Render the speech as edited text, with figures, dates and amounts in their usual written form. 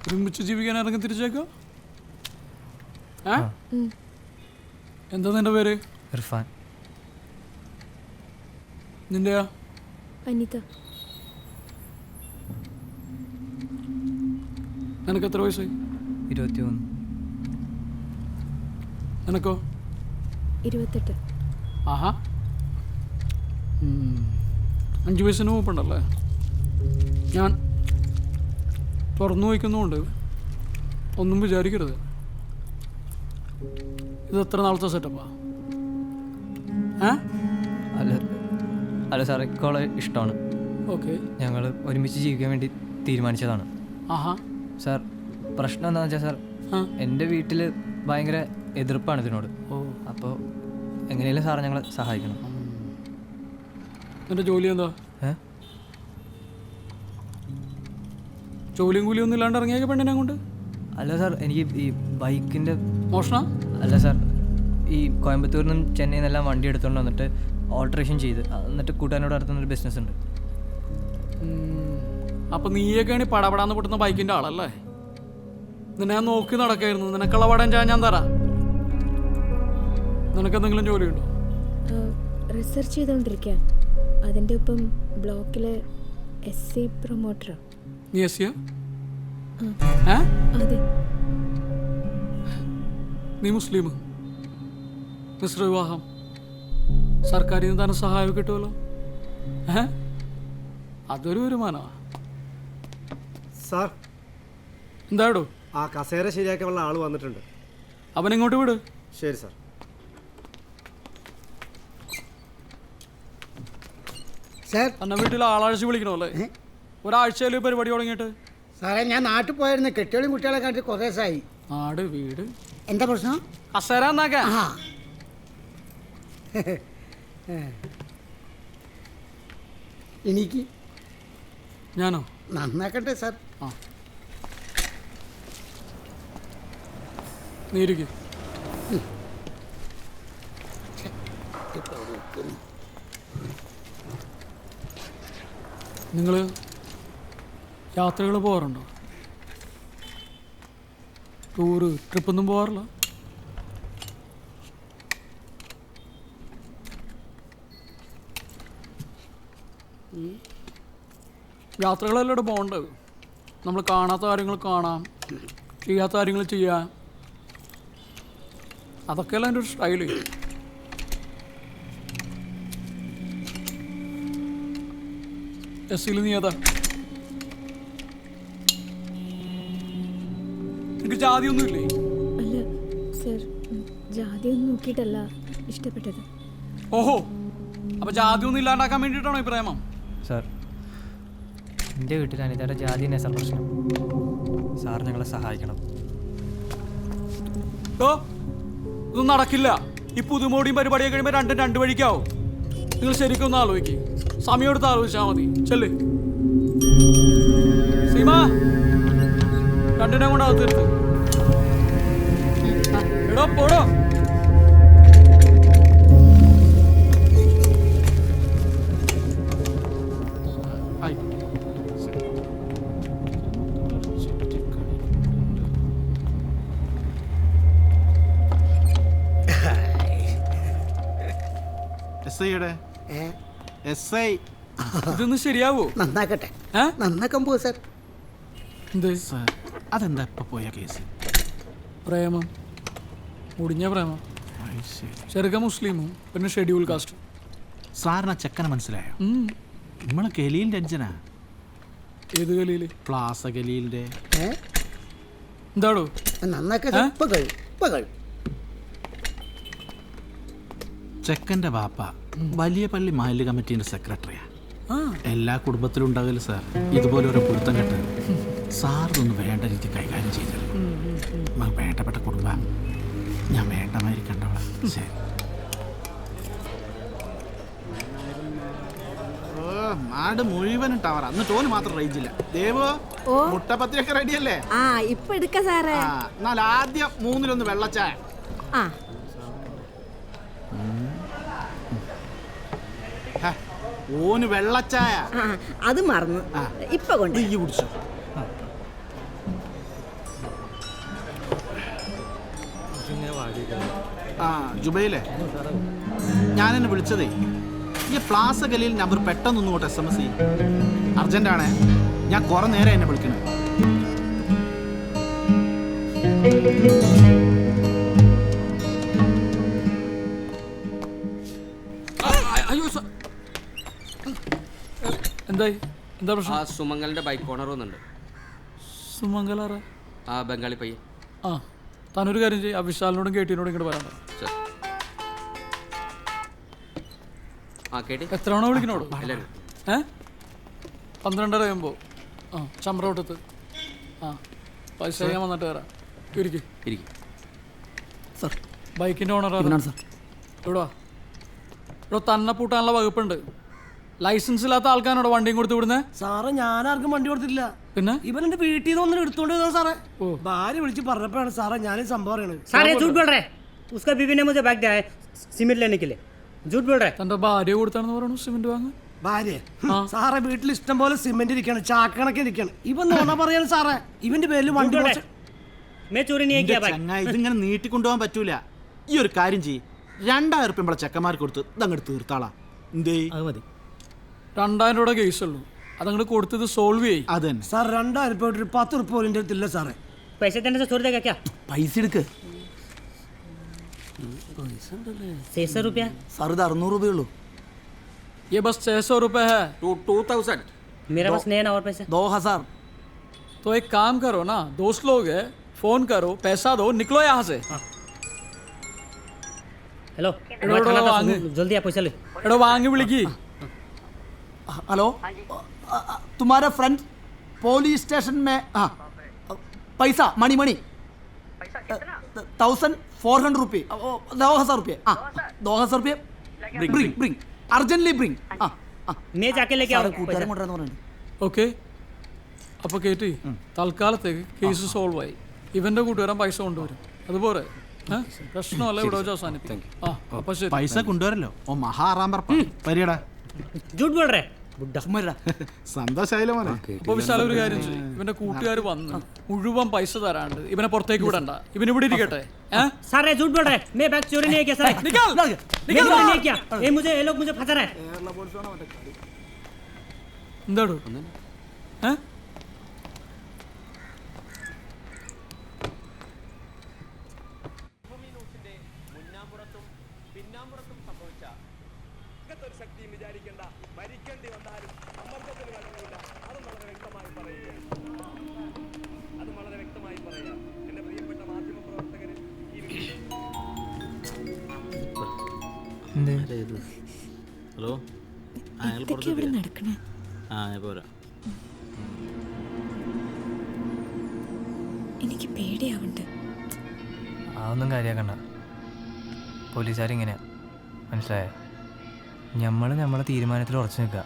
ഒരുമിച്ച് ജീവിക്കാൻ ഇറങ്ങി തിരിച്ചേക്കോ? എന്താ നിന്റെ പേര്? ഇർഫാൻ. നിന്റെയാ? അനിത. നിനക്ക് എത്ര വയസ്സായി? 21. നിനക്കോ? 28. ആഹാ, 5 വയസ്സിന് മൂപ്പുണ്ടല്ലേ? ഞാൻ തുറന്നു വയ്ക്കുന്നുണ്ട്, ഒന്നും വിചാരിക്കരുത്. ഇത് എത്ര നാളത്തെ സെറ്റപ്പാ? അല്ല സാറേ, കോളെ ഇഷ്ടമാണ്. ഓക്കെ, ഞങ്ങൾ ഒരുമിച്ച് ജീവിക്കാൻ വേണ്ടി തീരുമാനിച്ചതാണ്. ആഹാ. സാർ, പ്രശ്നം എന്താണെന്ന് വെച്ചാൽ സാർ, എൻ്റെ വീട്ടിൽ ഭയങ്കര എതിർപ്പാണ് ഇതിനോട്. അപ്പോൾ എങ്ങനെയാലും സാറ് ഞങ്ങളെ സഹായിക്കണം. എൻ്റെ ജോലി എന്താ? ജോലിയും കൂലിയൊന്നും ഇല്ലാണ്ട് ഇറങ്ങിയ പെണ്ണിനെ കൊണ്ട്? അല്ല സാർ, എനിക്ക് ഈ ബൈക്കിൻ്റെ മോഷണ? അല്ല സാർ, ഈ കോയമ്പത്തൂരിൽ നിന്നും ചെന്നൈയിൽ നിന്നെല്ലാം വണ്ടി എടുത്തുകൊണ്ട് വന്നിട്ട് ഓൾട്രേഷൻ ചെയ്ത് എന്നിട്ട് കൂട്ടുകാരനോട് നടത്തുന്നൊരു ബിസിനസ് ഉണ്ട്. അപ്പം നീയൊക്കെയാണ് ഈ പടപടാന്ന് പൊട്ടുന്ന ബൈക്കിൻ്റെ ആളല്ലേ? നിന്നെ ഞാൻ നോക്കി നടക്കായിരുന്നു. നിനക്കുള്ള പടം ഞാൻ തരാം. നിനക്കെന്തെങ്കിലും ജോലിയുണ്ടോ? റിസർച്ച് ചെയ്തുകൊണ്ടിരിക്കുക. അതിൻ്റെ ഒപ്പം ബ്ലോക്കിലെ SC പ്രൊമോട്ടറാണ്. നീ SC? അതെ. നീ മുസ്ലിം, മിശ്ര വിവാഹം, സർക്കാരിൽ നിന്ന് തന്നെ സഹായം കിട്ടുമല്ലോ. അതൊരു വരുമാനമാണ് സാർ. എന്താടോ? ആ കസേര ശരിയാക്കാനുള്ള ആൾ വന്നിട്ടുണ്ട്. അവൻ ഇങ്ങോട്ട് വിട്. ശരി സാർ. സാർ, എന്നെ വീട്ടിൽ ആളാഴ്ച വിളിക്കണമല്ലേ? ഒരാഴ്ചയിൽ പരിപാടി തുടങ്ങിയിട്ട്. സാറേ, ഞാൻ നാട്ടിൽ പോയിരുന്നു. കെട്ടികളും കുട്ടികളെ കണ്ടിട്ട് കുറേ ദിവസമായി. നാട് വീട് എന്താ പ്രശ്നം? കസേര എന്നാക്കാ? എനിക്ക് ഞാനോ? നന്നാക്കട്ടെ സാർ. ആ, നീ ഇരിക്കും. നിങ്ങൾ യാത്രകൾ പോകാറുണ്ടോ? ടൂറ്, ട്രിപ്പൊന്നും പോകാറില്ല? യാത്രകളെല്ലാം പോകേണ്ടത്. നമ്മൾ കാണാത്ത കാര്യങ്ങൾ കാണാം, ചെയ്യാത്ത കാര്യങ്ങൾ ചെയ്യാം. അതൊക്കെയല്ല എൻ്റെ ഒരു സ്റ്റൈല്. SCയിൽ നീ ഏതാ? എനിക്ക് ജാതിയൊന്നുമില്ലേ? അല്ല സർ, ജാതിയൊന്നും നോക്കിയിട്ടല്ല ഇഷ്ടപ്പെട്ടത്. ഓഹോ, അപ്പോൾ ജാതിയൊന്നും ഇല്ലാണ്ടാക്കാൻ വേണ്ടിയിട്ടാണോ ഈ പ്രേമം? സാർ, എൻ്റെ വീട്ടിൽ അനിതയുടെ ജാതി നേസ പ്രശ്നം. സാർ ഞങ്ങളെ സഹായിക്കണം. ഇതൊന്നും നടക്കില്ല. ഈ പുതുമോടിയും പരിപാടിയൊക്കെ കഴിയുമ്പോൾ രണ്ടും രണ്ട് വഴിക്കാവും. നിങ്ങൾ ശരിക്കും ഒന്ന് ആലോചിക്കും. സമയം എടുത്ത് ആലോചിച്ചാൽ മതി. ചെല്ല് സീമ, രണ്ടിനെ കൊണ്ട് അകത്ത് എടുത്ത്. എടോ പോടോ. ഇതൊന്നും ശരിയാവോ? നന്നാക്കട്ടെ. നന്നാക്കാൻ പോവാ സാർ. അതെന്താ ഇപ്പൊ പോയ കേസ്? പ്രേമം, മുടിഞ്ഞ പ്രേമം. ചെറുക്ക മുസ്ലിമും പിന്നെ ഷെഡ്യൂൾ കാസ്റ്റ്. സാറിന് ആ ചെക്കനെ മനസ്സിലായോ? നമ്മളെ ഗലീലിന്റെ അഞ്ചനാ. ഏത് ഗലീല്? പ്ലാസ ഗലീലിന്റെ. എന്താടോ? നന്നാക്കാൻ ചെക്കൻ്റെ ബാപ്പ വലിയ പള്ളി മഹല്ല് കമ്മിറ്റീൻ്റെ സെക്രട്ടറിയാ. എല്ലാ കുടുംബത്തിലും ഉണ്ടാകില്ല സാർ ഇതുപോലെ ഒരു പൊരുത്തം കെട്ട്. സാറിതൊന്ന് വേണ്ട രീതി കൈകാര്യം ചെയ്തത്. വേണ്ടപ്പെട്ട കുടുംബം ഞാൻ വേണ്ടമാതിരി കണ്ടോളാം. ശരി. നാട് മുഴുവനും ടവർ. അന്ന് ടോന് മാത്രം റേഞ്ച് ഇല്ല. ദേവോ, മുട്ടപ്പത്തിയൊക്കെ റെഡിയല്ലേ? ഇപ്പൊ എടുക്ക സാറേ. എന്നാൽ ആദ്യം 3-1 വെള്ളച്ചായ. ഓന് വെള്ളച്ചായ. അത് മറന്നു. ഇപ്പൊ കൊണ്ട് കുടിച്ചോ. ആ ജുബൈലേ, ഞാനെന്നെ വിളിച്ചതേ ഈ പ്ലാസ ഗലിയിൽ നമ്പർ പെട്ടെന്ന് കൂട്ടെ SMS അർജന്റാണേ. ഞാൻ കുറെ നേരം എന്നെ വിളിക്കണേ. അയ്യോ എന്തായി? എന്താ പ്രശ്നം? ആ സുമംഗലിന്റെ ബൈക്ക് ഓണർ വന്നിട്ടുണ്ട്. സുമംഗലാറ? ആ ബംഗാളി പയ്യൻ. ആ താനൊരു കാര്യം ചെയ്യും, ആ വിശാലിനോടും കേട്ടിനോടും ഇങ്ങോട്ട് വരാൻ. ആ കേട്ടി എത്ര തവണ വിളിക്കണോട്? എല്ലാവരും 12:30 കഴിയുമ്പോൾ ആ ചമ്പ്രോട്ടത്ത്. ആ പൈസ ചെയ്യാൻ വന്നിട്ട് വരാം. ഇരിക്കും ഇരിക്കും. സാർ ബൈക്കിൻ്റെ ഓണർ സാർ. ഇവിടെ ഇവിടെ തന്നെ പൂട്ടാനുള്ള വകുപ്പുണ്ട്. ലൈസൻസ് ഇല്ലാത്ത ആൾക്കാരോട് വണ്ടിയും കൊടുത്ത് വിടുന്നേ? സാറേ ഞാനാർക്കും വണ്ടി കൊടുത്തില്ല. പിന്നെ ഇവൻ എന്റെ വീട്ടിൽ നിന്ന് ഒന്നും എടുത്തോണ്ട് വന്നതാ സാറേ. ഭാര്യ വിളിച്ച് പറഞ്ഞപ്പോഴാണ് സാറേ ഞാൻ ഈ സംഭവം അറിയണത്. सारे झूठ बोल रहे हैं। उसका बीवी ने मुझे बैग दिया है सीमेंट लेने के लिए। झूठ बोल रहे हैं। തൻ്റെ ഭാര്യ കൊടുത്താണെന്ന് പറയണു സിമെന്റ് വാങ്ങാൻ. ഭാര്യ സാറേ വീട്ടിൽ ഇഷ്ടം പോലെ സിമെന്റ് ഇരിക്കാണ്, ചാക്കണക്കെ ഇരിക്കാണ്. ഇവൻ നോണ പറയാണ് സാറേ. ഇവന്റെ പേരിൽ വണ്ടി झूठ बोल रहे हैं। मैं चोरी नहीं किया भाई। ചങ്ങായി ഇതിങ്ങനെ നീട്ടിക്കൊണ്ടുപോകാൻ പറ്റൂല. ഈ ഒരു കാര്യം ചെയ്യ്, 2000 ഉറുപ്പിക നമ്മളെ ചെക്കന്മാർക്ക് കൊടുത്ത് ഇതങ്ങോട്ട് തീർത്താളാ. എന്തേ? അത് മതി. 2000 രൂപയുടെ കേസുള്ളൂ, അതങ്ങോട്ട് കൊടുത്തത് സോൾവ് ചെയ്യും. അത് തന്നെ സാർ 2000 രൂപ 10 ഉറുപ്പ പോലും എൻ്റെ അടുത്തില്ല സാറേ. पैसे देने से छोड़ देगा क्या? പൈസ എടുക്ക് 600 रुपया। സാർ ഇത് 600 രൂപയുള്ളൂ. ये बस 600 रुपये है. 2000. मेरा पास नहीं है ना और पैसे। 2000 तो एक काम करो ना, दोस्त लोग है, फोन करो, पैसा दो, निकलो यहाँ से. हेलो एडो वांग जल्दी आप पैसा ले। एडो वांग विളിക്കി. हेलो तुम्हारा फ्रेंड पुलिस स्टेशन में पैसा मनी 1400 रुपये 2000 रुपये 2000 रुपये ब्रिंग अर्जेंटली ब्रिंग. मैं जाके लेके आऊँ पैसा। ഓക്കെ അപ്പോൾ കേട്ടി തൽക്കാലത്തേക്ക് കേസ് സോൾവ് ആയി. ഇവൻ്റെ കൂട്ടുകാരൻ പൈസ കൊണ്ടുവരും, അതുപോലെ പ്രശ്നമല്ല ഇവിടെ വെച്ച് അവസാനിപ്പിക്കും. ആ അപ്പോൾ ശരി. പൈസ കൊണ്ടുവരല്ലോ. ഓ മഹാറാമ്പർപ്പ പരിയടാ. झूठ बोल रहे हैं बुड्ढा। സന്തോഷായില്ല മോനെ. അപ്പോൾ വിശാല ഒരു കാര്യം ചെയ്യും, ഇവൻ്റെ കൂട്ടുകാർ വന്ന് മുഴുവൻ പൈസ തരാണ്ട് ഇവനെ പുറത്തേക്ക് വിടണ്ട, ഇവനിവിടെ ഇരിക്കട്ടെ. सारे झूठ बोल रहे हैं। मैं बैग चोरी नहीं किया सर। निकल मैं चोरी नहीं किया। ये लोग मुझे फंसा रहे हैं। എന്താടോ? ഹലോ, എന്തൊക്കെയാ ഇവിടെ നടക്കണേ? പോരാ. എനിക്ക് പേടിയാവുന്നുണ്ട്. അതൊന്നും കാര്യമാക്കണ്ട. പോലീസുകാരിങ്ങനെയാ, മനസ്സിലായോ? നമ്മളെ തീരുമാനത്തിൽ ഉറച്ചു നിൽക്കുക.